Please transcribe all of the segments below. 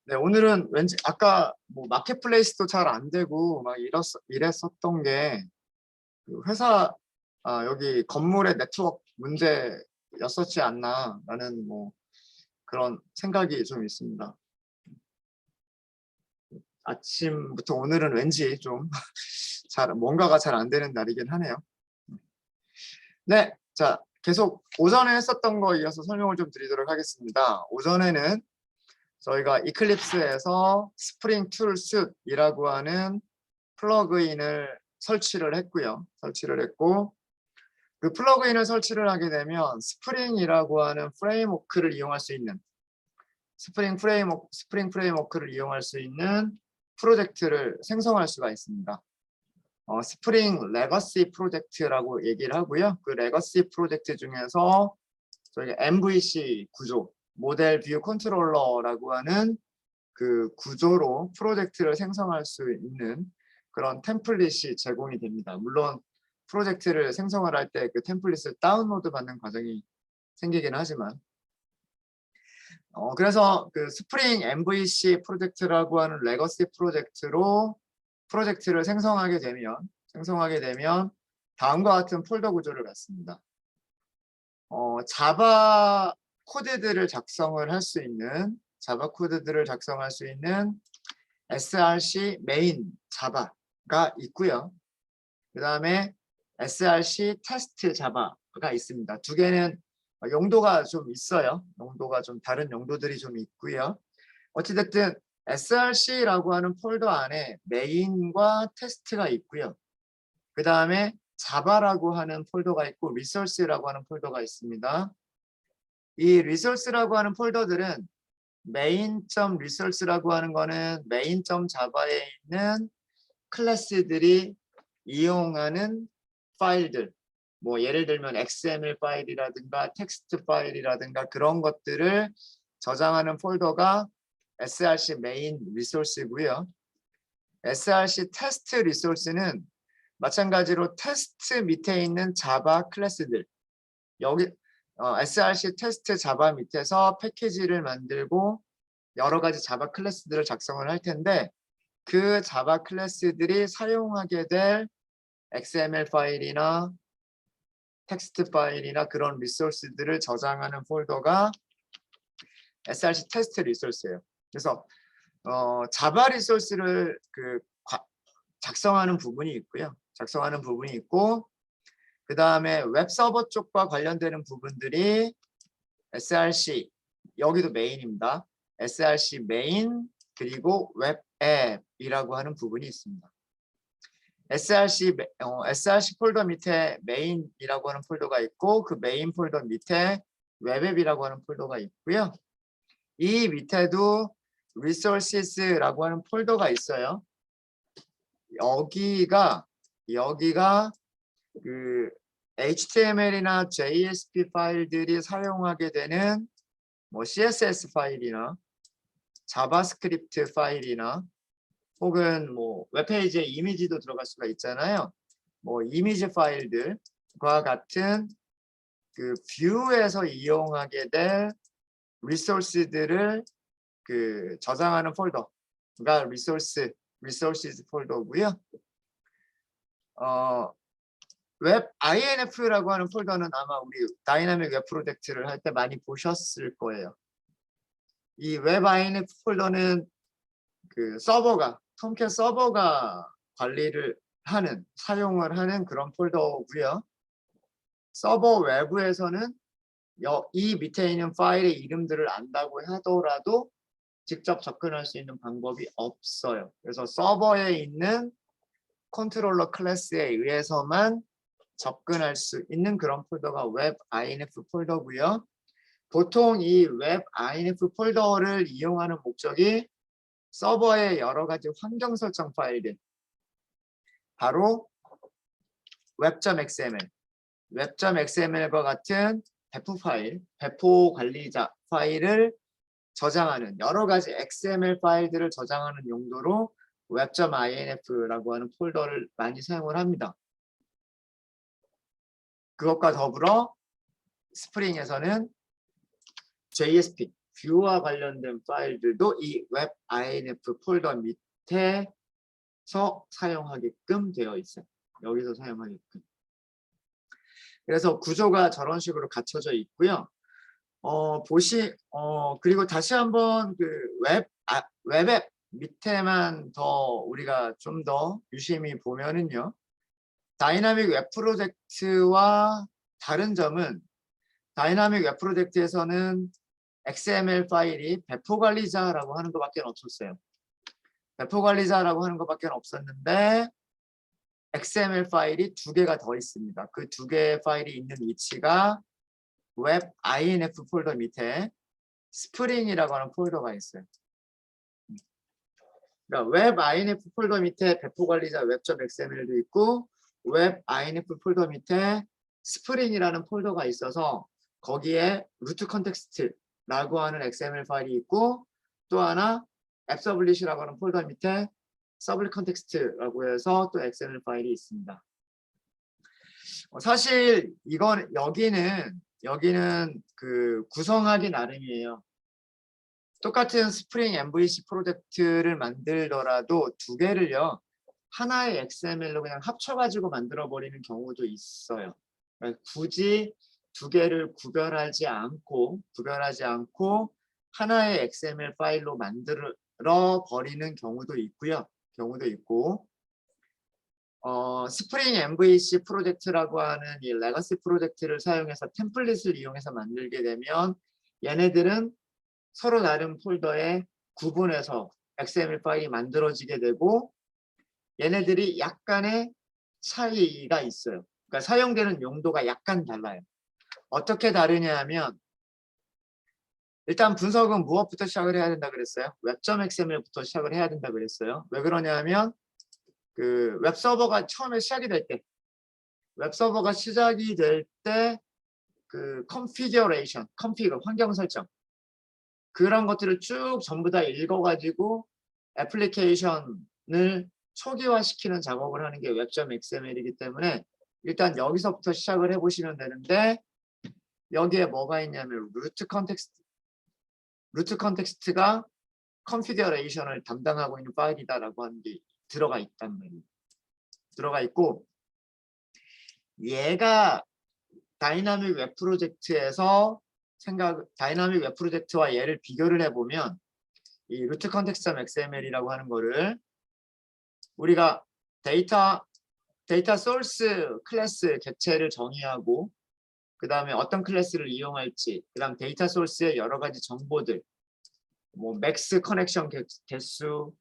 네, 오늘은 왠지 아까 뭐 마켓플레이스도 잘 안 되고 막 이랬었던 게 그 회사 여기 건물의 네트워크 문제였었지 않나라는 뭐 그런 생각이 좀 있습니다. 아침부터 오늘은 왠지 좀 잘 뭔가가 잘 안 되는 날이긴 하네요. 네, 자 계속 오전에 했었던 거 이어서 설명을 좀 드리도록 하겠습니다. 오전에는 저희가 이클립스에서 스프링 툴 숫이라고 하는 플러그인을 설치를 했고요. 설치를 했고 그 플러그인을 설치를 하게 되면 스프링이라고 하는 프레임워크를 이용할 수 있는 스프링 프레임워크를 이용할 수 있는 프로젝트를 생성할 수가 있습니다. 스프링 레거시 프로젝트라고 얘기를 하고요. 그 레거시 프로젝트 중에서 저희가 MVC 구조, 모델 뷰 컨트롤러라고 하는 그 구조로 프로젝트를 생성할 수 있는 그런 템플릿이 제공이 됩니다. 물론 프로젝트를 생성을 할 때 그 템플릿을 다운로드 받는 과정이 생기긴 하지만 그래서 그 스프링 MVC 프로젝트라고 하는 레거시 프로젝트로 프로젝트를 생성하게 되면 다음과 같은 폴더 구조를 갖습니다. 자바 코드들을 작성을 할 수 있는 src 메인 자바가 있고요. 그 다음에 src 테스트 자바가 있습니다. 두 개는 용도가 좀 있어요. 용도가 좀 다른 용도들이 좀 있고요. 어찌됐든 src라고 하는 폴더 안에 메인과 테스트가 있고요. 그 다음에 자바라고 하는 폴더가 있고 리소스라고 하는 폴더가 있습니다. 이 리소스라고 하는 폴더들은 main.resource라고 하는 거는 main.java에 있는 클래스들이 이용하는 파일들, 뭐 예를 들면 XML 파일이라든가 텍스트 파일이라든가 그런 것들을 저장하는 폴더가 src main 리소스고요. src 테스트 리소스는 마찬가지로 테스트 밑에 있는 자바 클래스들, 여기 src 테스트 자바 밑에서 패키지를 만들고 여러 가지 자바 클래스들을 작성을 할 텐데 그 자바 클래스들이 사용하게 될 XML 파일이나 텍스트 파일이나 그런 리소스들을 저장하는 폴더가 src 테스트 리소스예요. 그래서 자바 리소스를 작성하는 부분이 있고요. 그 다음에 웹 서버 쪽과 관련되는 부분들이 src, 여기도 메인입니다. src 메인 그리고 웹 앱이라고 하는 부분이 있습니다. src 폴더 밑에 메인이라고 하는 폴더가 있고 그 메인 폴더 밑에 웹앱이라고 하는 폴더가 있고요. 이 밑에도 resources라고 하는 폴더가 있어요. 여기가 그 HTML이나 JSP 파일들이 사용하게 되는 뭐 CSS 파일이나 자바스크립트 파일이나 혹은 뭐 웹페이지에 이미지도 들어갈 수가 있잖아요. 뭐 이미지 파일들과 같은 그 뷰에서 이용하게 될 리소스들을 그 저장하는 폴더가 리소스 폴더고요. 웹 INF라고 하는 폴더는 아마 우리 다이나믹 웹 프로젝트를 할 때 많이 보셨을 거예요. 이 웹 INF 폴더는 그 톰캣 서버가 사용을 하는 그런 폴더고요. 서버 외부에서는 이 밑에 있는 파일의 이름들을 안다고 하더라도 직접 접근할 수 있는 방법이 없어요. 그래서 서버에 있는 컨트롤러 클래스에 의해서만 접근할 수 있는 그런 폴더가 웹 INF 폴더고요. 보통 이 웹 INF 폴더를 이용하는 목적이 서버의 여러 가지 환경 설정 파일들, 바로 웹.xml과 같은 배포 관리자 파일을 저장하는 여러 가지 XML 파일들을 저장하는 용도로 web.inf라고 하는 폴더를 많이 사용을 합니다. 그것과 더불어 스프링에서는 JSP, 뷰와 관련된 파일들도 이 웹 INF 폴더 밑에서 사용하게끔 되어 있어요. 여기서 사용하게끔. 그래서 구조가 저런 식으로 갖춰져 있고요. 그리고 다시 한번 그 웹앱 밑에만 더 우리가 좀 더 유심히 보면은요. 다이나믹 웹 프로젝트와 다른 점은 다이나믹 웹 프로젝트에서는 XML 파일이 배포 관리자라고 하는 것밖에 없었어요. 배포 관리자라고 하는 것밖에 없었는데 XML 파일이 2개가 더 있습니다. 그 2개의 파일이 있는 위치가 웹 INF 폴더 밑에 스프링이라고 하는 폴더가 있어요. 그러니까 웹 INF 폴더 밑에 배포 관리자 web.xml도 있고 웹 INF 폴더 밑에 스프링이라는 폴더가 있어서 거기에 루트 컨텍스트라고 하는 XML 파일이 있고 또 하나 앱서블릿이라고 하는 폴더 밑에 서블릿 컨텍스트라고 해서 또 XML 파일이 있습니다. 사실 이건 여기는 그 구성하기 나름이에요. 똑같은 스프링 MVC 프로젝트를 만들더라도 2개를요 하나의 XML로 그냥 합쳐가지고 만들어 버리는 경우도 있어요. 그러니까 굳이 2개를 구별하지 않고 하나의 XML 파일로 만들어 버리는 경우도 있고요. 스프링 MVC 프로젝트라고 하는 이 레거시 프로젝트를 사용해서 템플릿을 이용해서 만들게 되면 얘네들은 서로 다른 폴더에 구분해서 XML 파일이 만들어지게 되고 얘네들이 약간의 차이가 있어요. 그러니까 사용되는 용도가 약간 달라요. 어떻게 다르냐 하면 일단 분석은 무엇부터 시작을 해야 된다 그랬어요? 웹.xml부터 시작을 해야 된다 그랬어요. 왜 그러냐 하면 그 웹서버가 처음에 시작이 될 때 그 컨피규레이션, 환경 설정 그런 것들을 쭉 전부 다 읽어가지고 애플리케이션을 초기화시키는 작업을 하는 게 웹.xml이기 때문에 일단 여기서부터 시작을 해보시면 되는데 여기에 뭐가 있냐면 루트 컨텍스트가 컨피규레이션을 담당하고 있는 파일이다라고 하는 게 들어가 있단 말이에요. 들어가 있고 얘가 다이나믹 웹 프로젝트에서 다이나믹 웹 프로젝트와 얘를 비교를 해보면 이 루트 컨텍스트.xml이라고 하는 거를 우리가 데이터 소스 클래스 객체를 정의하고 그 다음에 어떤 클래스를 이용할지 그 다음 데이터 소스의 여러 가지 정보들 뭐 맥스 커넥션 개수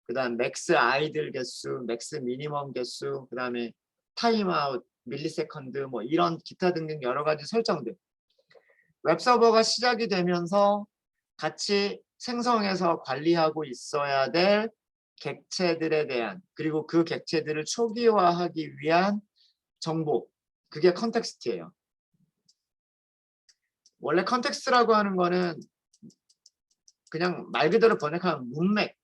그 다음 맥스 아이들 개수 맥스 미니멈 개수 그 다음에 타임아웃 밀리세컨드 뭐 이런 기타 등등 여러 가지 설정들 웹서버가 시작이 되면서 같이 생성해서 관리하고 있어야 될 객체들에 대한 그리고 그 객체들을 초기화하기 위한 정보 그게 컨텍스트예요. 원래 컨텍스트라고 하는 거는 그냥 말 그대로 번역하면 문맥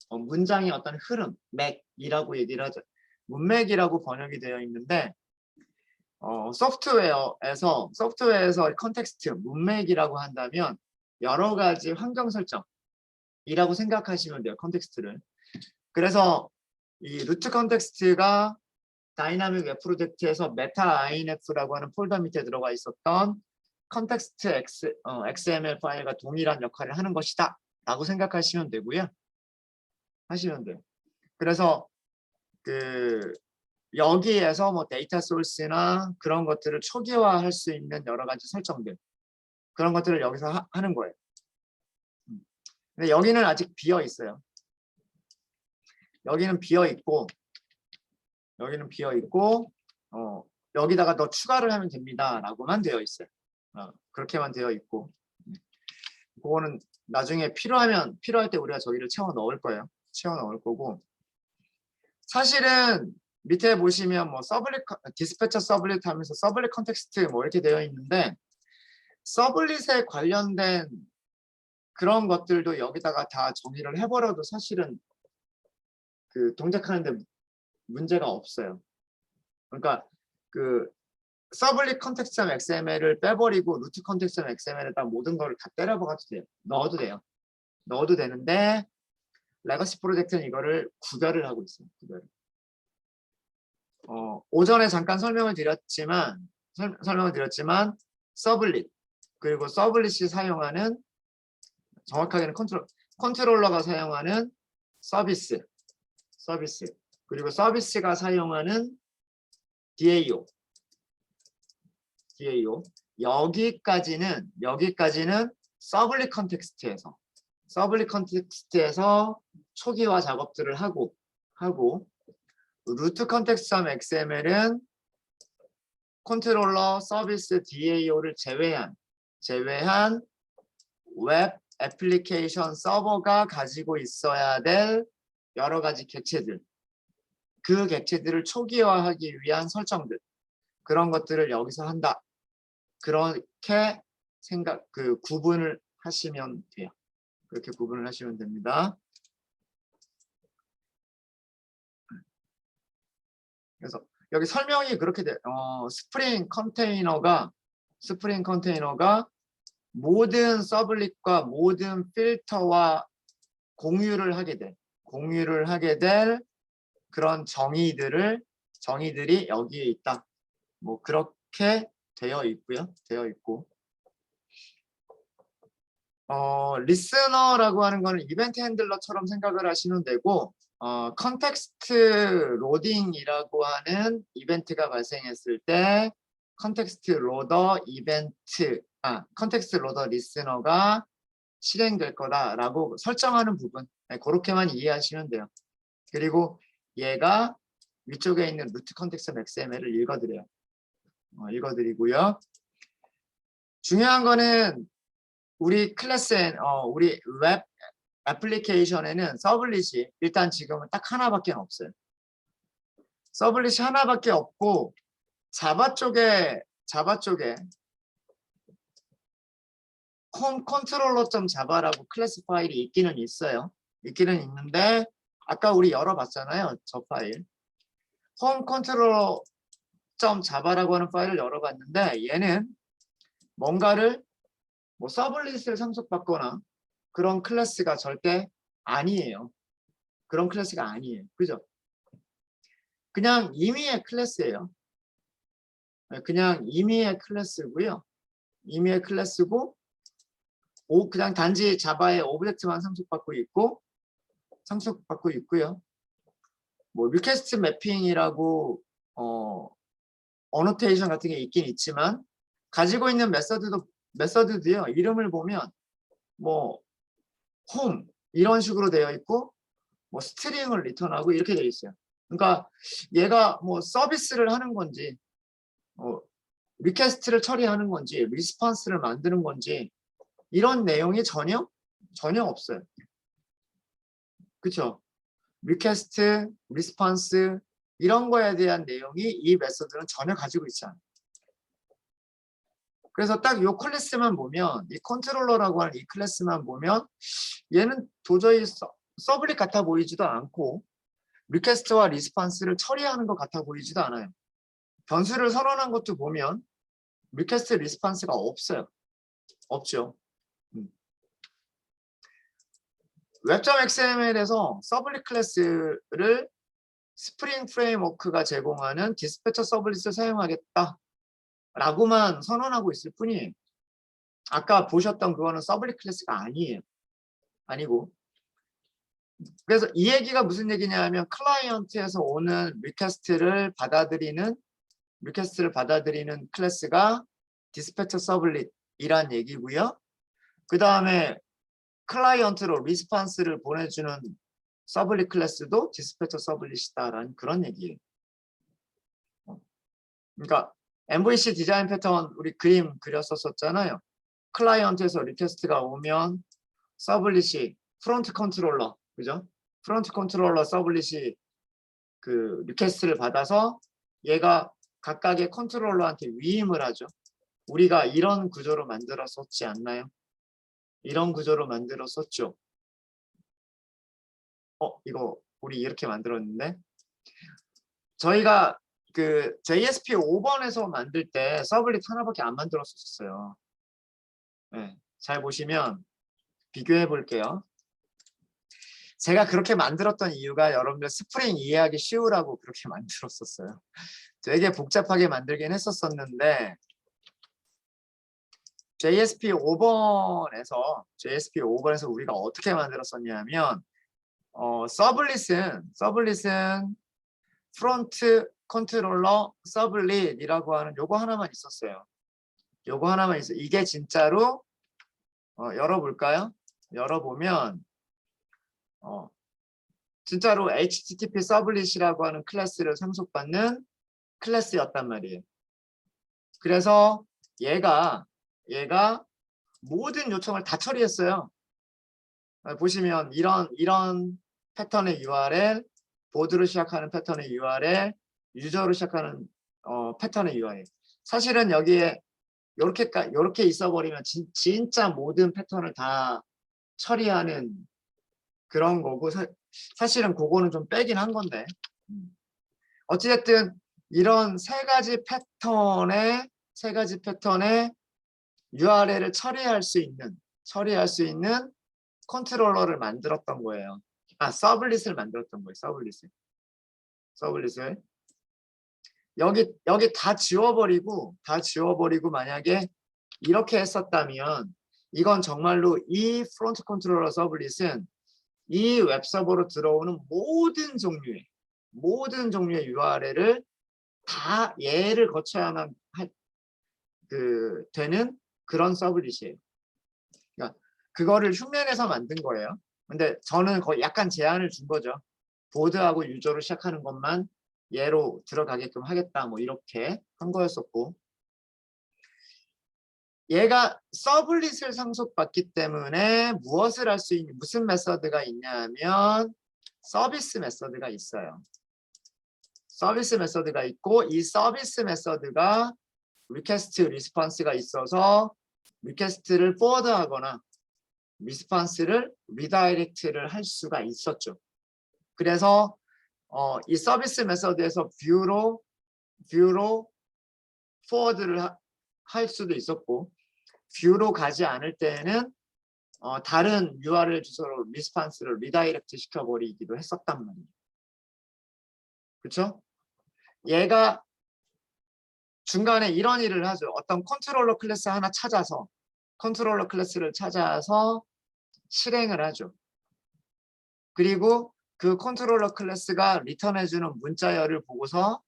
문장의 어떤 흐름 맥이라고 얘기를 하죠. 문맥이라고 번역이 되어 있는데 소프트웨어에서 컨텍스트 문맥이라고 한다면 여러 가지 환경 설정이라고 생각하시면 돼요. 컨텍스트를. 그래서 이 루트 컨텍스트가 다이나믹 웹 프로젝트에서 메타 INF라고 하는 폴더 밑에 들어가 있었던 컨텍스트 XML 파일과 동일한 역할을 하는 것이다 라고 생각하시면 되고요. 그래서 그 여기에서 뭐 데이터 소스나 그런 것들을 초기화할 수 있는 여러 가지 설정들 그런 것들을 여기서 하는 거예요. 근데 여기는 아직 비어 있어요. 여기는 비어 있고 여기다가 더 추가를 하면 됩니다 라고만 되어 있어요. 그렇게만 되어 있고 그거는 나중에 필요할 때 우리가 저기를 채워 넣을 거예요. 사실은 밑에 보시면 뭐 디스패처 서블릿 하면서 서블릿 컨텍스트 뭐 이렇게 되어 있는데 서블릿에 관련된 그런 것들도 여기다가 다 정의를 해버려도 사실은 그 동작하는데 문제가 없어요. 그러니까 그 서블릿 컨텍스트 XML을 빼버리고 루트 컨텍스트 XML에다 모든 거를 다 때려박아도 돼요. 넣어도 돼요. 넣어도 되는데 레거시 프로젝트는 이거를 구별을 하고 있어요. 구별을. 오전에 잠깐 설명을 드렸지만 서블릿 그리고 서블릿이 사용하는 정확하게는 컨트롤러가 사용하는 서비스 그리고 서비스가 사용하는 DAO 여기까지는 서블릿 컨텍스트에서 초기화 작업들을 하고 루트 컨텍스트 XML은 컨트롤러 서비스 DAO를 제외한 웹 애플리케이션 서버가 가지고 있어야 될 여러 가지 객체들, 그 객체들을 초기화하기 위한 설정들, 그런 것들을 여기서 한다. 그렇게 구분을 하시면 돼요. 그렇게 구분을 하시면 됩니다. 그래서 여기 설명이 그렇게 돼요. 스프링 컨테이너가 모든 서블릿과 모든 필터와 공유를 하게 될 그런 정의들이 여기에 있다. 뭐 그렇게 되어 있고 리스너라고 하는 거는 이벤트 핸들러처럼 생각을 하시면 되고 컨텍스트 로딩이라고 하는 이벤트가 발생했을 때 컨텍스트 로더 리스너가 실행될 거다라고 설정하는 부분, 그렇게만 이해하시면 돼요. 그리고 얘가 위쪽에 있는 루트 컨텍스트 XML을 읽어드리고요. 중요한 거는 우리 우리 웹 애플리케이션에는 서블릿이 일단 지금은 딱 하나밖에 없어요. 서블릿이 하나밖에 없고 자바 쪽에 홈 컨트롤러.자바라고 클래스 파일이 있기는 있는데 아까 우리 열어봤잖아요. 저 파일. 홈 컨트롤러.자바라고 하는 파일을 열어봤는데 얘는 뭔가를 서블릿을 상속받거나 그런 클래스가 절대 아니에요. 그런 클래스가 아니에요. 그죠? 그냥 임의의 클래스예요. 그냥 임의의 클래스고요. 그냥 단지 자바의 오브젝트만 상속받고 있고요. 리퀘스트 매핑이라고 어노테이션 같은 게 있긴 있지만 가지고 있는 메서드도요. 이름을 보면 홈 이런 식으로 되어 있고 스트링을 리턴하고 이렇게 되어 있어요. 그러니까 얘가 서비스를 하는 건지 리퀘스트를 처리하는 건지 리스폰스를 만드는 건지 이런 내용이 전혀 없어요. 그렇죠? 리퀘스트, 리스폰스 이런 거에 대한 내용이 이 메서드는 전혀 가지고 있지 않아요. 그래서 딱 이 클래스만 보면 이 컨트롤러라고 하는 이 클래스만 보면 얘는 도저히 서블릿 같아 보이지도 않고 리퀘스트와 리스폰스를 처리하는 것 같아 보이지도 않아요. 변수를 선언한 것도 보면 리퀘스트, 리스폰스가 없죠. 웹.xml에서 서블릿 클래스를 스프링 프레임워크가 제공하는 디스패처 서블릿을 사용하겠다 라고만 선언하고 있을 뿐이에요. 아까 보셨던 그거는 서블릿 클래스가 아니고 그래서 이 얘기가 무슨 얘기냐 하면 클라이언트에서 오는 리퀘스트를 받아들이는 클래스가 디스패처 서블릿이란 얘기고요. 그 다음에 클라이언트로 리스폰스를 보내주는 서블릿 클래스도 디스패처 서블릿이다라는 그런 얘기예요. 그러니까 MVC 디자인 패턴 우리 그림 그렸었잖아요. 클라이언트에서 리퀘스트가 오면 서블릿이 프론트 컨트롤러, 그죠? 프론트 컨트롤러 서블릿이 그 리퀘스트를 받아서 얘가 각각의 컨트롤러한테 위임을 하죠. 우리가 이런 구조로 만들었었지 않나요? 이런 구조로 만들었었죠. 이거 우리 이렇게 만들었는데 저희가 그 JSP 5번에서 만들 때 서블릿 하나밖에 안 만들었었어요. 네, 잘 보시면 비교해 볼게요. 제가 그렇게 만들었던 이유가 여러분들 스프링 이해하기 쉬우라고 그렇게 만들었었어요. 되게 복잡하게 만들긴 했었었는데 JSP 5번에서 우리가 어떻게 만들었었냐면 서블릿은 프론트 컨트롤러 서블릿이라고 하는 요거 하나만 있었어요. 요거 하나만 있어. 이게 진짜로 열어볼까요? 열어보면 진짜로 HTTP 서블릿이라고 하는 클래스를 상속받는 클래스였단 말이에요. 그래서 얘가 모든 요청을 다 처리했어요. 보시면 이런 패턴의 URL, 보드로 시작하는 패턴의 URL, 유저로 시작하는 패턴의 URL. 사실은 여기에 요렇게 있어버리면 진짜 모든 패턴을 다 처리하는 그런 거고 사실은 그거는 좀 빼긴 한 건데 어찌됐든 이런 세 가지 패턴의 URL을 처리할 수 있는 컨트롤러를 만들었던 거예요. 서블릿을 만들었던 거예요. 서블릿을 여기 다 지워버리고 만약에 이렇게 했었다면 이건 정말로 이 프론트 컨트롤러 서블릿은 이 웹서버로 들어오는 모든 종류의 URL을 다 얘를 거쳐야만 되는 그런 서블릿이에요. 그러니까 그거를 흉내내서 만든 거예요. 근데 저는 거의 약간 제한을 준 거죠. 보드하고 유저로 시작하는 것만 얘로 들어가게끔 하겠다. 뭐 이렇게 한 거였었고 얘가 서블릿을 상속받기 때문에 무엇을 할 수 있는 무슨 메서드가 있냐면 서비스 메서드가 있어요. 서비스 메서드가 있고 이 서비스 메서드가 리퀘스트 리스폰스가 있어서 리퀘스트를 포워드하거나 리스폰스를 리다이렉트를 할 수가 있었죠. 그래서 이 서비스 메서드에서 뷰로 포워드를 할 수도 있었고 뷰로 가지 않을 때에는 다른 URL 주소로 리스폰스를 리다이렉트 시켜버리기도 했었단 말이에요. 그렇죠? 얘가 중간에 이런 일을 하죠. 어떤 컨트롤러 클래스 하나 찾아서 컨트롤러 클래스를 찾아서 실행을 하죠. 그리고 그 컨트롤러 클래스가 리턴해주는 문자열을 보고서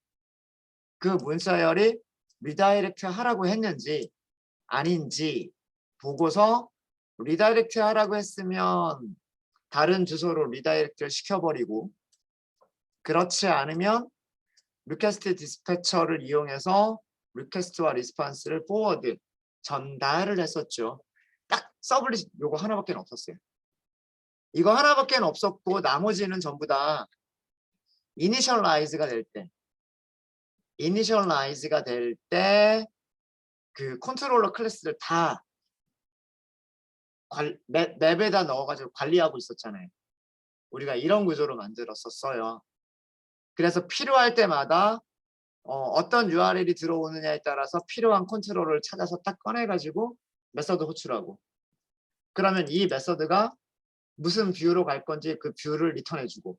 그 문자열이 리다이렉트 하라고 했는지 아닌지 보고서 리다이렉트 하라고 했으면 다른 주소로 리다이렉트를 시켜버리고 그렇지 않으면 리퀘스트 디스패처를 이용해서 리퀘스트와 리스폰스를 포워드 전달을 했었죠. 딱 서블릿 요거 하나밖에 없었어요. 이거 하나밖에 없었고 나머지는 전부 다 이니셜라이즈가 될 때 그 컨트롤러 클래스를 다 맵에다 넣어가지고 관리하고 있었잖아요. 우리가 이런 구조로 만들었었어요. 그래서 필요할 때마다 어떤 URL이 들어오느냐에 따라서 필요한 컨트롤러를 찾아서 딱 꺼내가지고 메서드 호출하고 그러면 이 메서드가 무슨 뷰로 갈 건지 그 뷰를 리턴해주고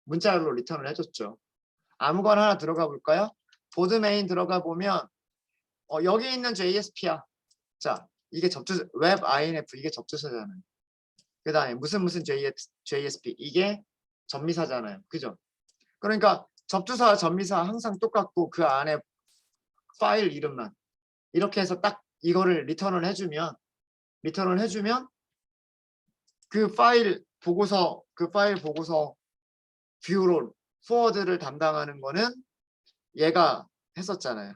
문자로 리턴을 해줬죠. 아무거나 하나 들어가 볼까요? 보드 메인 들어가 보면 여기 있는 JSP야. 자, 이게 웹 INF 이게 접두사잖아요. 그 다음에 무슨 JSP 이게 전미사잖아요. 그죠? 그러니까 접두사 전미사 항상 똑같고 그 안에 파일 이름만 이렇게 해서 딱 이거를 리턴을 해주면 그 파일 보고서 뷰로 포워드를 담당하는 거는 얘가 했었잖아요.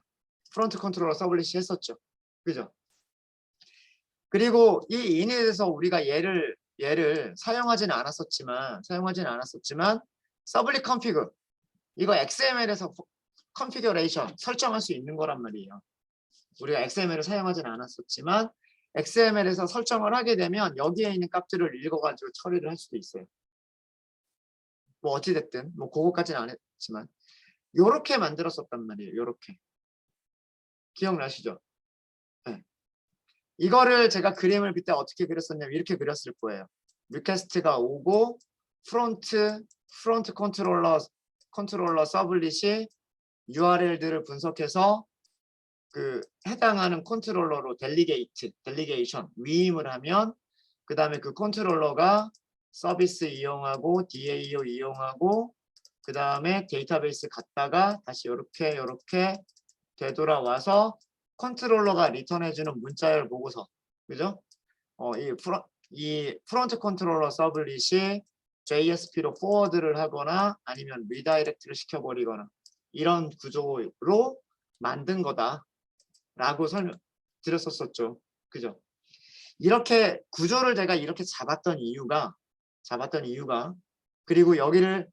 프론트 컨트롤러 서블릿이 했었죠. 그죠? 그리고 이 init에서 우리가 얘를 사용하지는 않았었지만 서블릿 컨피그 이거 XML에서 컨피규레이션 설정할 수 있는 거란 말이에요. 우리가 XML을 사용하지는 않았었지만 XML에서 설정을 하게 되면 여기에 있는 값들을 읽어가지고 처리를 할 수도 있어요. 뭐 어찌됐든 뭐 그거까지는 안 했지만 요렇게 만들었었단 말이에요. 요렇게. 기억나시죠? 네. 이거를 제가 그림을 그때 어떻게 그렸었냐면 이렇게 그렸을 거예요. 리퀘스트가 오고 프론트 컨트롤러 서블릿이 URL들을 분석해서 그 해당하는 컨트롤러로 델리게이션 위임을 하면 그 다음에 그 컨트롤러가 서비스 이용하고 DAO 이용하고 그 다음에 데이터베이스 갔다가 다시 이렇게 되돌아와서 컨트롤러가 리턴해주는 문자열 보고서, 그죠? 이 프론트 컨트롤러 서블릿이 JSP로 포워드를 하거나 아니면 리다이렉트를 시켜버리거나 이런 구조로 만든 거다라고 드렸었죠. 그죠? 이렇게 구조를 제가 이렇게 잡았던 이유가 그리고 여기를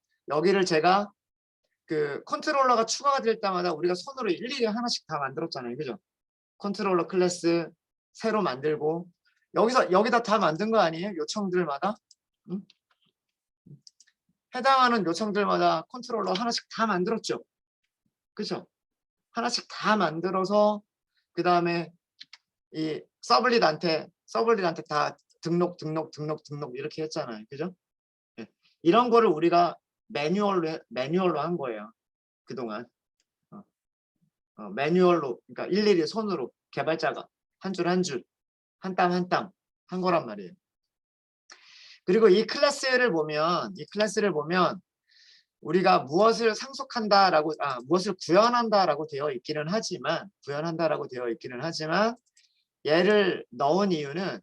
제가 그 컨트롤러가 추가가 될 때마다 우리가 손으로 일일이 하나씩 다 만들었잖아요. 그죠? 컨트롤러 클래스 새로 만들고 여기다 다 만든 거 아니에요? 요청들마다? 응? 해당하는 요청들마다 컨트롤러 하나씩 다 만들었죠. 그죠? 하나씩 다 만들어서 그 다음에 이 서블릿한테 다 등록 이렇게 했잖아요. 그죠? 네. 이런 거를 우리가 매뉴얼로 한 거예요. 그동안. 매뉴얼로, 그러니까 일일이 손으로 개발자가 한 줄 한 줄, 한 땀 한 땀 한 거란 말이에요. 그리고 이 클래스를 보면 우리가 무엇을 무엇을 구현한다라고 되어 있기는 하지만 얘를 넣은 이유는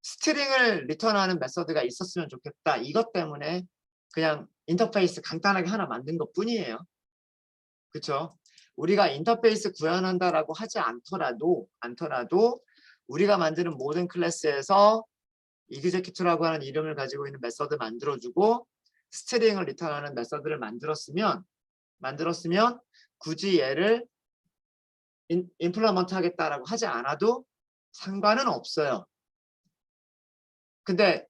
스트링을 리턴하는 메서드가 있었으면 좋겠다. 이것 때문에 그냥 인터페이스 간단하게 하나 만든 것 뿐이에요. 그렇죠? 우리가 인터페이스 구현한다라고 하지 않더라도 우리가 만드는 모든 클래스에서 executive라고 하는 이름을 가지고 있는 메서드 만들어주고 스트링을 리턴하는 메서드를 만들었으면 굳이 얘를 임플리먼트 하겠다라고 하지 않아도 상관은 없어요. 근데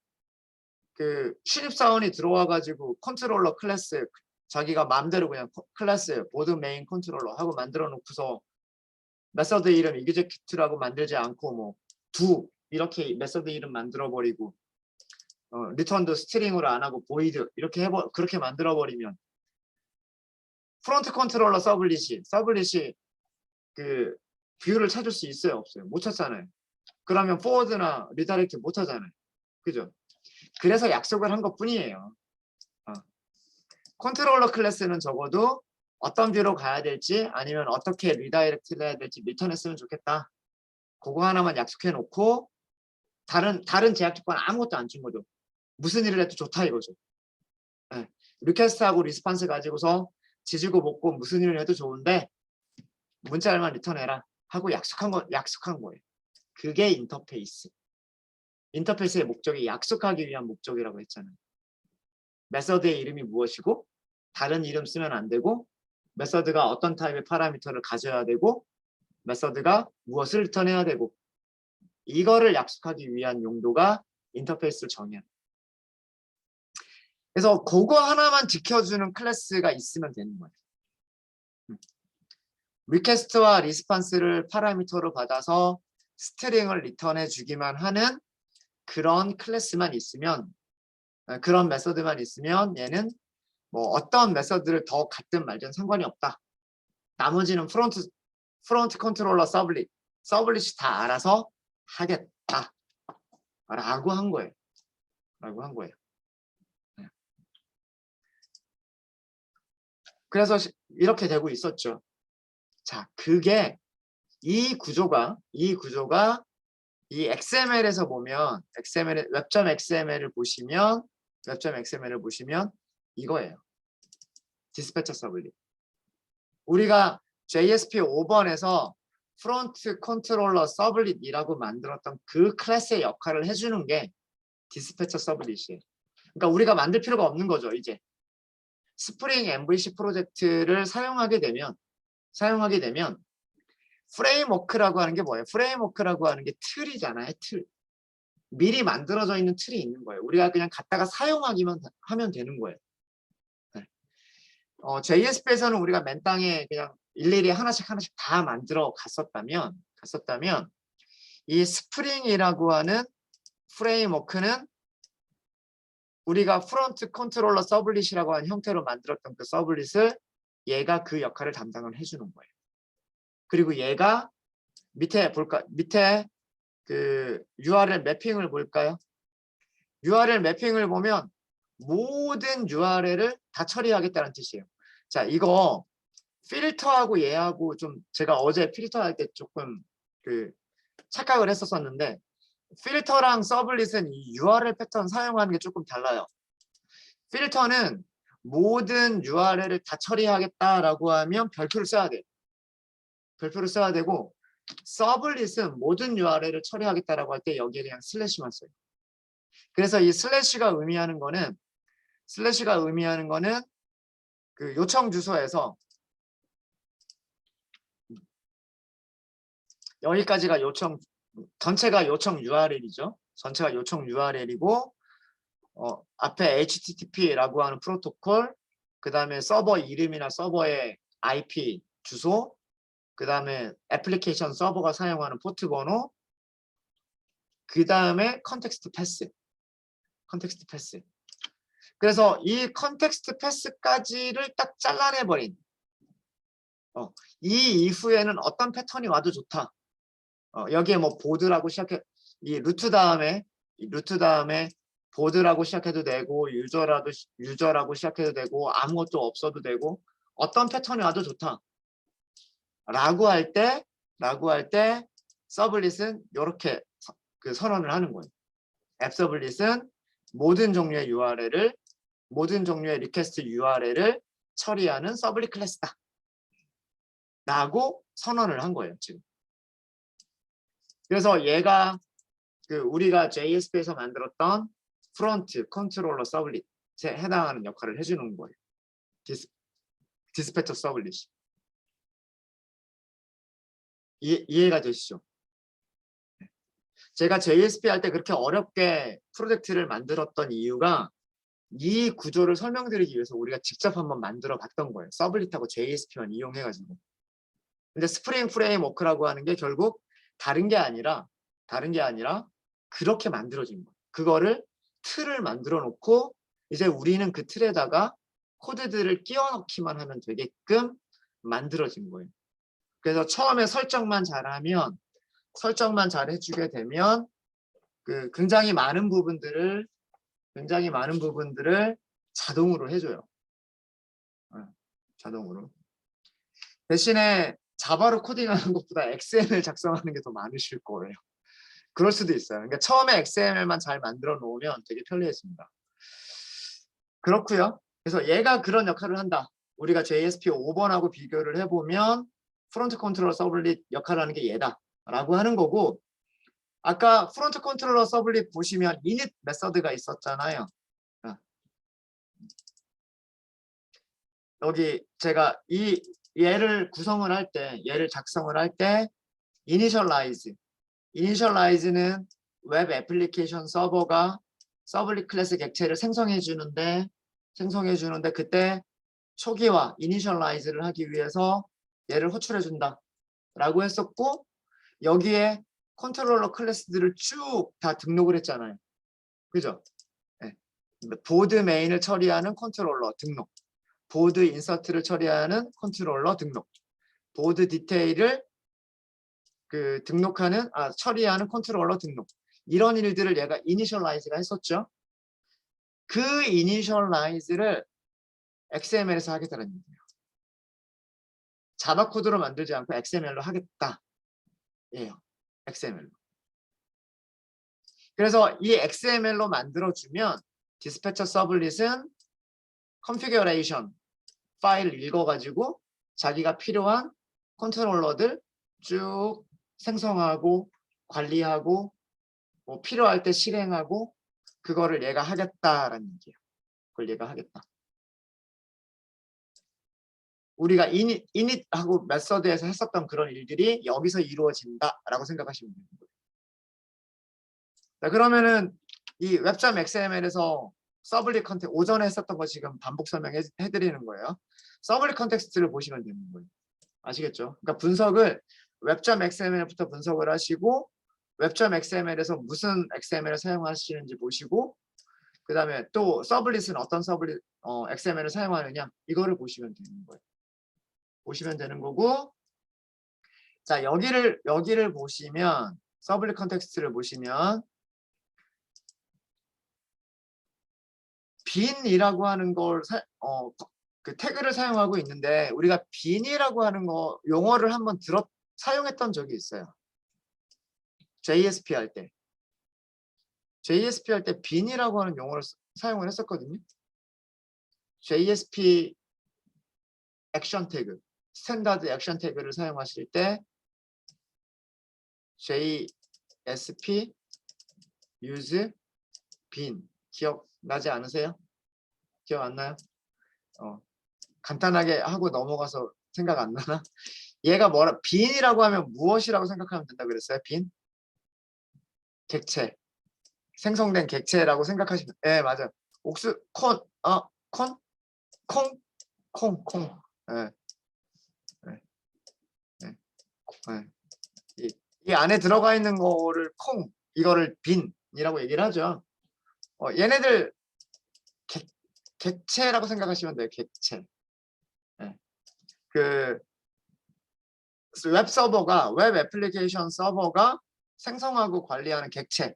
그 신입사원이 들어와 가지고 컨트롤러 클래스 자기가 마음대로 그냥 클래스 보드 메인 컨트롤러 하고 만들어 놓고서 메서드 이름 executive라고 만들지 않고 뭐 do 이렇게 메서드 이름 만들어 버리고 리턴도 스트링으로 안 하고 void 이렇게 그렇게 만들어 버리면 프론트 컨트롤러 서블릿이 그 뷰를 찾을 수 있어요, 없어요? 못 찾잖아요. 그러면 포워드나 리다이렉트 못 하잖아요. 그죠? 그래서 약속을 한 것뿐이에요. 컨트롤러 클래스는 적어도 어떤 뷰로 가야 될지 아니면 어떻게 리다이렉트를 해야 될지 리턴했으면 좋겠다. 그거 하나만 약속해 놓고 다른 제약 조건 아무것도 안 준 거죠. 무슨 일을 해도 좋다 이거죠. 네. 리퀘스트하고 리스판스 가지고서 지지고 볶고 무슨 일을 해도 좋은데 문자열만 리턴해라 하고 약속한 거예요. 그게 인터페이스의 목적이 약속하기 위한 목적이라고 했잖아요. 메서드의 이름이 무엇이고 다른 이름 쓰면 안 되고 메서드가 어떤 타입의 파라미터를 가져야 되고 메서드가 무엇을 리턴해야 되고 이거를 약속하기 위한 용도가 인터페이스를 정의해요. 그래서 그거 하나만 지켜주는 클래스가 있으면 되는 거예요. 리퀘스트와 리스판스를 파라미터로 받아서 스트링을 리턴해 주기만 하는 그런 클래스만 있으면 그런 메서드만 있으면 얘는 뭐 어떤 메서드를 더 갖든 말든 상관이 없다. 나머지는 프론트 컨트롤러 서블릿이 다 알아서 하겠다. 라고 한 거예요. 그래서 이렇게 되고 있었죠. 자, 그게 이 구조가 이 XML에서 보면 웹.xml을 보시면 이거예요. 디스패처 서블릿. 우리가 JSP 5번에서 프론트 컨트롤러 서블릿이라고 만들었던 그 클래스의 역할을 해주는 게 디스패처 서블릿이에요. 그러니까 우리가 만들 필요가 없는 거죠. 이제 스프링 MVC 프로젝트를 사용하게 되면 프레임워크라고 하는 게 뭐예요? 프레임워크라고 하는 게 틀이잖아요. 틀. 미리 만들어져 있는 틀이 있는 거예요. 우리가 그냥 갖다가 사용하기만 하면 되는 거예요. 네. JSP에서는 우리가 맨땅에 그냥 일일이 하나씩 다 만들어 갔었다면 이 스프링이라고 하는 프레임워크는 우리가 프론트 컨트롤러 서블릿이라고 하는 형태로 만들었던 그 서블릿을 얘가 그 역할을 담당을 해주는 거예요. 그리고 얘가 밑에 그 URL 매핑을 볼까요? URL 매핑을 보면 모든 URL을 다 처리하겠다는 뜻이에요. 자, 이거 필터하고 얘하고 좀 제가 어제 필터할 때 조금 그 착각을 했었는데 필터랑 서블릿은 이 URL 패턴 사용하는 게 조금 달라요. 필터는 모든 URL을 다 처리하겠다라고 하면 별표를 써야 돼요. 별표를 써야 되고 서블릿은 모든 URL을 처리하겠다라고 할 때 여기에 그냥 슬래시만 써요. 그래서 이 슬래시가 의미하는 거는 그 요청 주소에서 여기까지가 전체가 요청 URL이죠. 전체가 요청 URL이고 앞에 HTTP라고 하는 프로토콜, 그 다음에 서버 이름이나 서버의 IP 주소, 그 다음에 애플리케이션 서버가 사용하는 포트 번호, 그 다음에 컨텍스트 패스. 그래서 이 컨텍스트 패스까지를 딱 잘라내버린 이 이후에는 어떤 패턴이 와도 좋다. 여기에 뭐 보드라고 시작해 이 루트 다음에 보드라고 시작해도 되고 유저라고 시작해도 되고 아무것도 없어도 되고 어떤 패턴이 와도 좋다. 라고 할 때 서블릿은 이렇게 그 선언을 하는 거예요. 앱 서블릿은 모든 종류의 리퀘스트 URL을 처리하는 서블릿 클래스다. 라고 선언을 한 거예요, 지금. 그래서 얘가 그 우리가 JSP에서 만들었던 프론트 컨트롤러 서블릿에 해당하는 역할을 해주는 거예요. 디스패처 서블릿이. 이해가 되시죠? 제가 JSP 할 때 그렇게 어렵게 프로젝트를 만들었던 이유가 이 구조를 설명드리기 위해서 우리가 직접 한번 만들어 봤던 거예요. 서블릿하고 JSP만 이용해가지고. 근데 스프링 프레임워크라고 하는 게 결국 다른 게 아니라 그렇게 만들어진 거예요. 그거를 틀을 만들어 놓고 이제 우리는 그 틀에다가 코드들을 끼워 넣기만 하면 되게끔 만들어진 거예요. 그래서 처음에 설정만 잘해주게 되면 그 굉장히 많은 부분들을 자동으로 해줘요. 자동으로. 대신에 자바로 코딩하는 것보다 XML 작성하는 게 더 많으실 거예요. 그럴 수도 있어요. 그러니까 처음에 XML만 잘 만들어 놓으면 되게 편리해집니다. 그렇고요. 그래서 얘가 그런 역할을 한다. 우리가 JSP 5번하고 비교를 해보면 프론트 컨트롤러 서블릿 역할을 하는 게 얘다 라고 하는 거고, 아까 프론트 컨트롤러 서블릿 보시면 init 메서드가 있었잖아요. 여기 제가 얘를 작성을 할 때 initialize는 웹 애플리케이션 서버가 서블릿 클래스 객체를 생성해 주는데 그때 초기화 initialize를 하기 위해서 얘를 호출해 준다 라고 했었고, 여기에 컨트롤러 클래스들을 쭉 다 등록을 했잖아요. 그죠? 네. 보드 메인을 처리하는 컨트롤러 등록, 보드 인서트를 처리하는 컨트롤러 등록, 보드 디테일을 처리하는 컨트롤러 등록, 이런 일들을 얘가 이니셜라이즈가 했었죠. 그 이니셜라이즈를 XML에서 하겠다는 얘기예요. 자바 코드로 만들지 않고 XML로 하겠다. 예요. XML로. 그래서 이 XML로 만들어주면 디스패처 서블릿은 컨피규레이션 파일을 읽어가지고 자기가 필요한 컨트롤러들 쭉 생성하고 관리하고 뭐 필요할 때 실행하고, 그거를 얘가 하겠다라는 얘기예요. 그걸 얘가 하겠다. 우리가 init하고 메서드에서 했었던 그런 일들이 여기서 이루어진다라고 생각하시면 됩니다. 자, 그러면은 이 웹.xml에서 서블릿 컨텍 오전에 했었던 거 지금 반복 설명해 드리는 거예요. 서블릿 컨텍스트를 보시면 되는 거예요. 아시겠죠? 그러니까 분석을 web.xml부터 분석을 하시고 web.xml에서 무슨 XML을 사용하시는지 보시고 그다음에 또 서블릿은 어떤 서블릿 XML을 사용하느냐 이거를 보시면 되는 거예요. 보시면 되는 거고 자 여기를 보시면 서블릿 컨텍스트를 보시면 빈이라고 하는 걸 그 태그를 사용하고 있는데 우리가 빈이라고 하는 거 용어를 한번 사용했던 적이 있어요. JSP 할 때. JSP 할 때 빈이라고 하는 용어를 사용을 했었거든요. JSP 액션 태그, 스탠다드 액션 태그를 사용하실 때 JSP use 빈 기억나지 않으세요? 기억 안 나요? 간단하게 하고 넘어가서 생각 안 나나? 얘가 빈이라고 하면 무엇이라고 생각하면 된다 그랬어요? 빈? 객체. 생성된 객체라고 생각하시면 네, 맞아요. 콩. 네. 네. 네. 네. 이 안에 들어가 있는 거를 이거를 빈이라고 얘기를 하죠. 얘네들 객체라고 생각하시면 돼요. 객체. 네. 그 웹 애플리케이션 서버가 생성하고 관리하는 객체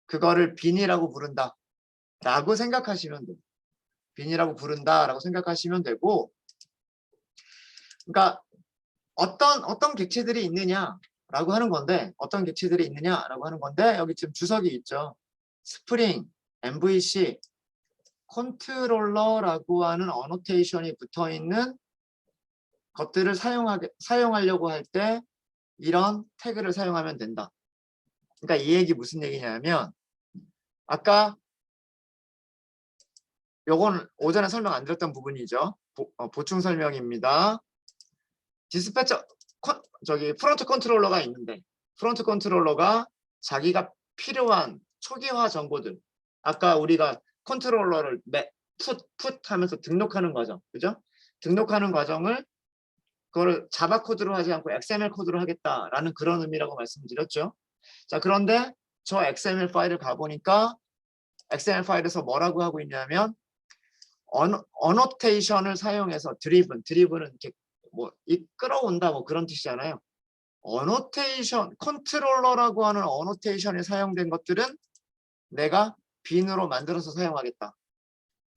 그거를 빈이라고 부른다 라고 생각하시면 돼요. 빈이라고 부른다라고 생각하시면 되고 그러니까 어떤 객체들이 있느냐라고 하는 건데 여기 지금 주석이 있죠. 스프링, MVC, 컨트롤러라고 하는 어노테이션이 붙어있는 것들을 사용하려고 할 때 이런 태그를 사용하면 된다. 그러니까 이 얘기 무슨 얘기냐면 아까 요건 오전에 설명 안 드렸던 부분이죠. 보충 설명입니다. 디스패처 프론트 컨트롤러가 있는데 프론트 컨트롤러가 자기가 필요한 초기화 정보들 아까 우리가 컨트롤러를 풋 하면서 등록하는 과정 그죠? 등록하는 과정을 그거를 자바 코드로 하지 않고 XML 코드로 하겠다라는 그런 의미라고 말씀드렸죠. 자 그런데 저 XML 파일을 가보니까 XML 파일에서 뭐라고 하고 있냐면 어노테이션을 사용해서 드리븐은 이렇게 끌어온다 그런 뜻이잖아요. 어노테이션 컨트롤러라고 하는 어노테이션이 사용된 것들은 내가 빈으로 만들어서 사용하겠다.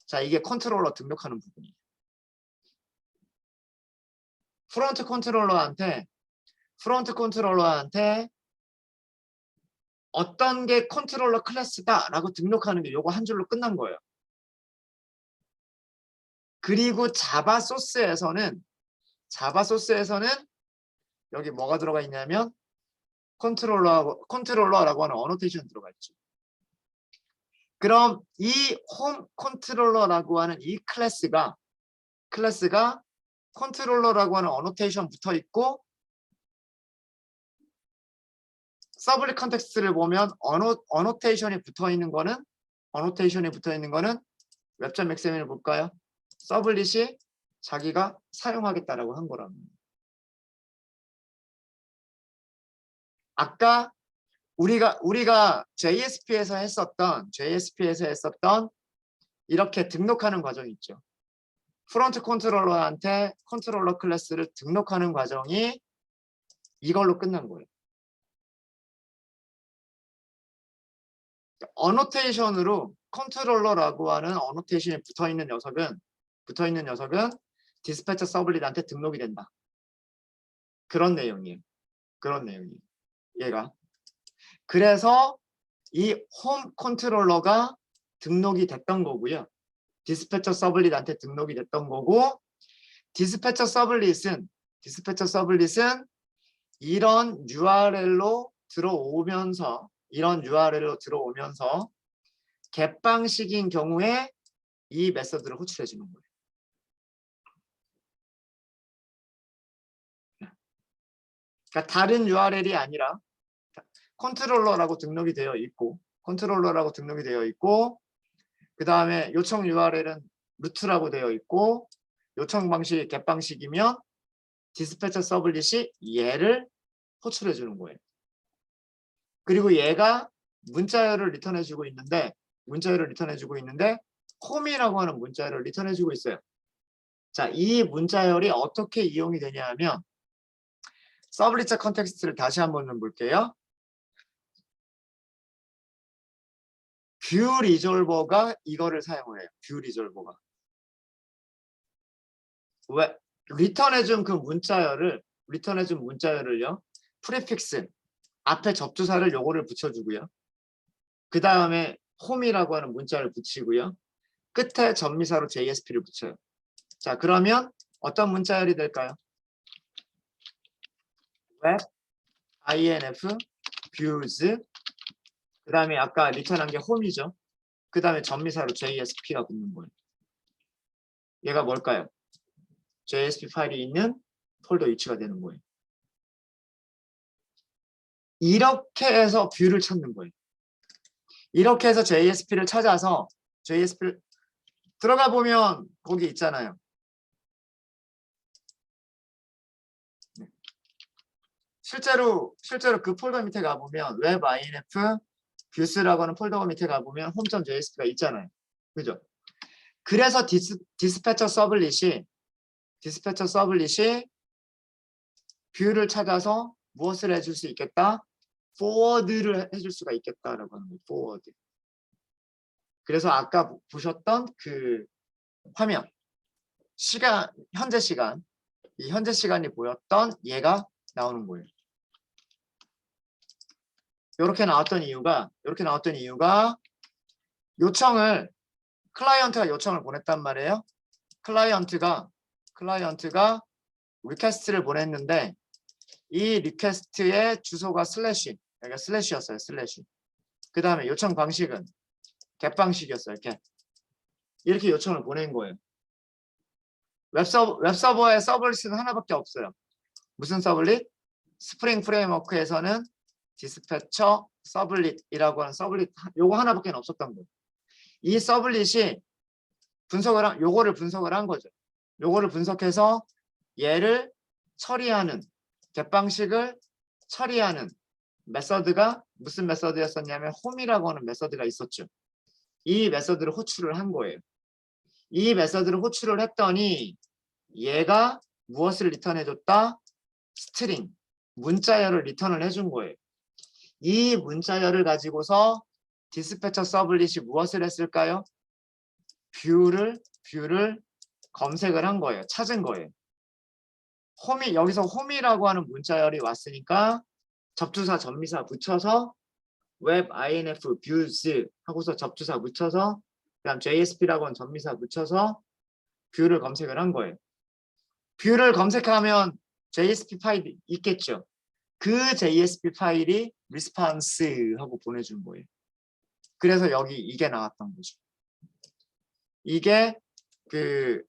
자 이게 컨트롤러 등록하는 부분이에요. 프론트 컨트롤러한테 어떤 게 컨트롤러 클래스다라고 등록하는 게 요거 한 줄로 끝난 거예요. 그리고 자바 소스에서는 여기 뭐가 들어가 있냐면 컨트롤러라고 하는 어노테이션 들어가 있죠. 그럼 이 홈 컨트롤러라고 하는 이 클래스가 컨트롤러라고 하는 어노테이션 붙어 있고 서블릿 컨텍스트를 보면 어노테이션이 붙어 있는 거는 웹.xml을 볼까요? 서블릿이 자기가 사용하겠다라고 한 거랍니다. 아까 우리가 JSP에서 했었던 이렇게 등록하는 과정이 있죠. 프론트 컨트롤러한테 컨트롤러 클래스를 등록하는 과정이 이걸로 끝난 거예요. 어노테이션으로 컨트롤러라고 하는 어노테이션이 붙어있는 녀석은 디스패처 서블릿한테 등록이 된다. 그런 내용이에요. 얘가. 그래서 이 홈 컨트롤러가 등록이 됐던 거고요. 디스패처 서블릿한테 등록이 됐던 거고 디스패처 서블릿은 이런 URL로 들어오면서 get 방식인 경우에 이 메서드를 호출해 주는 거예요. 그러니까 다른 URL이 아니라 컨트롤러라고 등록이 되어 있고 그 다음에 요청 URL은 루트라고 되어 있고 요청 방식이 get 방식이면 디스패처 서블릿이 얘를 호출해 주는 거예요. 그리고 얘가 문자열을 리턴해 주고 있는데 홈이라고 하는 문자열을 리턴해 주고 있어요. 자, 이 문자열이 어떻게 이용이 되냐 하면 서블릿자 컨텍스트를 다시 한번 좀 볼게요. 뷰 리졸버가 이거를 사용을 해요. 뷰 리졸버가. 왜? 리턴해준 문자열을요. 프리픽스 앞에 접두사를 요거를 붙여주고요. 그 다음에 홈이라고 하는 문자를 붙이고요. 끝에 전미사로 JSP를 붙여요. 자, 그러면 어떤 문자열이 될까요? web, inf, views, 그 다음에 아까 리턴한 게 홈이죠. 그 다음에 전미사로 JSP가 붙는 거예요. 얘가 뭘까요? JSP 파일이 있는 폴더 위치가 되는 거예요. 이렇게 해서 뷰를 찾는 거예요. 이렇게 해서 JSP를 찾아서 JSP를 들어가 보면 거기 있잖아요. 실제로 그 폴더 밑에 가보면 웹 inf 뷰스라고 하는 폴더가 밑에 가보면 home.jsp가 있잖아요. 그죠? 그래서 디스패처 서블릿이 뷰를 찾아서 무엇을 해줄 수 있겠다? forward를 해줄 수가 있겠다라고 하는 거예요. forward. 그래서 아까 보셨던 그 화면, 현재 시간, 이 현재 시간이 보였던 얘가 나오는 거예요. 이렇게 나왔던 이유가 클라이언트가 요청을 보냈단 말이에요. 클라이언트가 리퀘스트를 보냈는데 이 리퀘스트의 주소가 슬래시, 그러니까 슬래시였어요. 슬래시. 그 다음에 요청 방식은 get 방식이었어요. get. 이렇게 요청을 보낸 거예요. 웹서버의 서블릿은 하나밖에 없어요. 무슨 서블릿? 스프링 프레임워크에서는 디스패처 서블릿이라고 하는 서블릿 요거 하나밖에 없었던 거예요. 이 서블릿이 요거를 분석을 한 거죠. 요거를 분석해서 얘를 처리하는 get 방식을 처리하는 메서드가 무슨 메서드였었냐면 홈이라고 하는 메서드가 있었죠. 이 메서드를 호출을 한 거예요. 이 메서드를 호출을 했더니 얘가 무엇을 리턴해줬다? 스트링, 문자열을 리턴을 해준 거예요. 이 문자열을 가지고서 디스패처 서블릿이 무엇을 했을까요? 뷰를 검색을 한 거예요. 찾은 거예요. 여기서 홈이라고 하는 문자열이 왔으니까 접두사 전미사 붙여서 웹 inf views 하고서 접두사 붙여서 그다음 JSP라고 하는 전미사 붙여서 뷰를 검색을 한 거예요. 뷰를 검색하면 JSP 파일이 있겠죠. 그 JSP 파일이 response 하고 보내준 거예요. 그래서 여기 이게 나왔던 거죠. 이게 그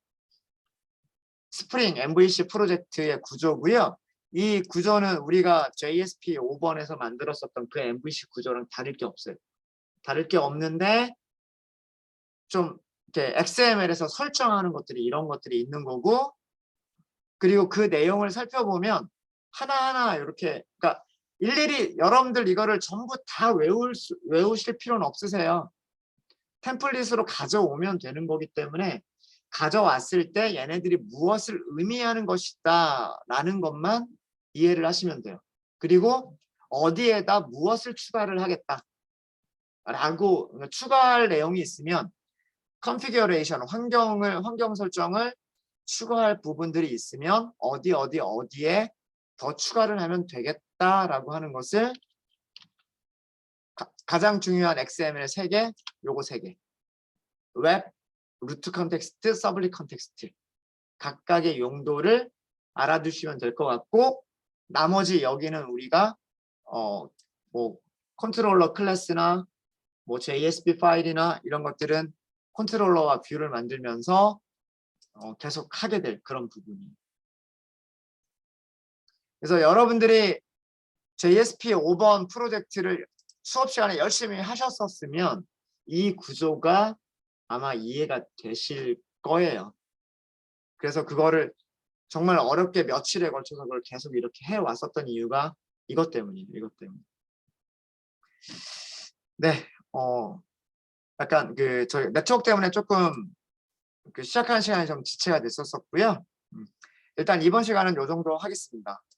스프링 MVC 프로젝트의 구조고요. 이 구조는 우리가 JSP 5번에서 만들었었던 그 MVC 구조랑 다를 게 없어요. 다를 게 없는데 좀 이렇게 XML에서 설정하는 것들이 이런 것들이 있는 거고 그리고 그 내용을 살펴보면 하나하나 이렇게 그러니까 일일이 여러분들 이거를 전부 다 외우실 필요는 없으세요. 템플릿으로 가져오면 되는 거기 때문에 가져왔을 때 얘네들이 무엇을 의미하는 것이다 라는 것만 이해를 하시면 돼요. 그리고 어디에다 무엇을 추가를 하겠다 라고 추가할 내용이 있으면 컨피규레이션, 환경 설정을 추가할 부분들이 있으면 어디에 더 추가를 하면 되겠다라고 하는 것을 가장 중요한 XML 3개, 요거 3개. 웹, 루트 컨텍스트, 서블릿 컨텍스트. 각각의 용도를 알아두시면 될 것 같고 나머지 여기는 우리가 뭐 컨트롤러 클래스나 뭐 JSP 파일이나 이런 것들은 컨트롤러와 뷰를 만들면서 계속 하게 될 그런 부분이에요. 그래서 여러분들이 JSP 5번 프로젝트를 수업 시간에 열심히 하셨었으면 이 구조가 아마 이해가 되실 거예요. 그래서 그거를 정말 어렵게 며칠에 걸쳐서 그걸 계속 이렇게 해 왔었던 이유가 이것 때문이에요. 이것 때문에. 네. 약간 저희 네트워크 때문에 조금 시작하는 시간이 좀 지체가 됐었었고요. 일단 이번 시간은 요 정도 하겠습니다.